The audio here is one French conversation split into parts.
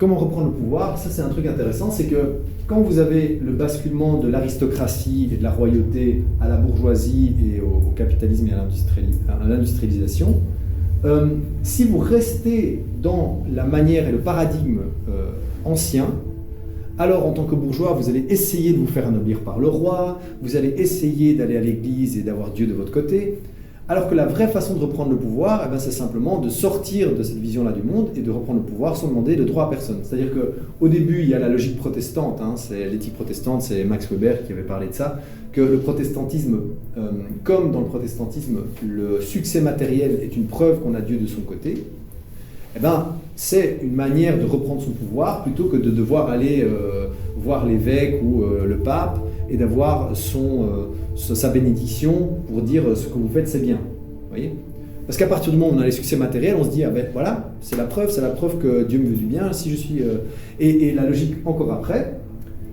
comment reprendre le pouvoir? Ça, c'est un truc intéressant, c'est que quand vous avez le basculement de l'aristocratie et de la royauté à la bourgeoisie et au capitalisme et à l'industrialisation, si vous restez dans la manière et le paradigme ancien, alors en tant que bourgeois, vous allez essayer de vous faire anoblir par le roi, vous allez essayer d'aller à l'église et d'avoir Dieu de votre côté, alors que la vraie façon de reprendre le pouvoir, c'est simplement de sortir de cette vision-là du monde et de reprendre le pouvoir sans demander de droit à personne. C'est-à-dire qu'au début, il y a la logique protestante, c'est l'éthique protestante, c'est Max Weber qui avait parlé de ça, que le protestantisme, comme dans le protestantisme, le succès matériel est une preuve qu'on a Dieu de son côté, c'est une manière de reprendre son pouvoir plutôt que de devoir aller voir l'évêque ou le pape et d'avoir sa bénédiction pour dire ce que vous faites c'est bien. Voyez? Parce qu'à partir du moment où on a les succès matériels, on se dit voilà, c'est la preuve que Dieu me veut du bien. Si je suis et la logique encore après,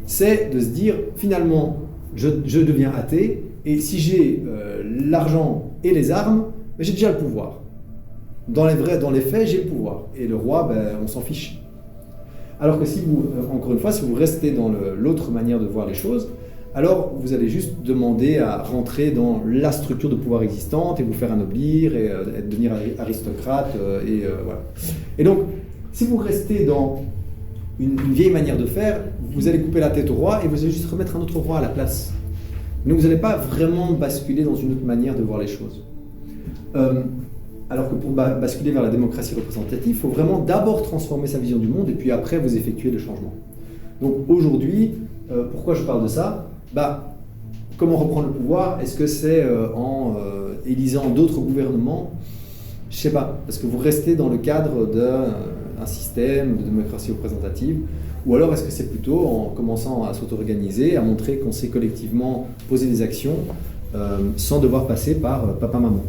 c'est de se dire finalement je deviens athée et si j'ai l'argent et les armes, j'ai déjà le pouvoir. Dans les faits, j'ai le pouvoir. Et le roi, on s'en fiche. Alors que si vous, encore une fois, si vous restez dans l'autre manière de voir les choses, alors vous allez juste demander à rentrer dans la structure de pouvoir existante et vous faire anoblir et devenir aristocrate. Voilà. Et donc, si vous restez dans une vieille manière de faire, vous allez couper la tête au roi et vous allez juste remettre un autre roi à la place. Donc vous n'allez pas vraiment basculer dans une autre manière de voir les choses. Alors que pour basculer vers la démocratie représentative, il faut vraiment d'abord transformer sa vision du monde et puis après vous effectuer le changement. Donc aujourd'hui, pourquoi je parle de ça? Comment reprendre le pouvoir? Est-ce que c'est en élisant d'autres gouvernements? Je ne sais pas, parce que vous restez dans le cadre d'un système de démocratie représentative, ou alors est-ce que c'est plutôt en commençant à s'auto-organiser, à montrer qu'on sait collectivement poser des actions sans devoir passer par papa-maman?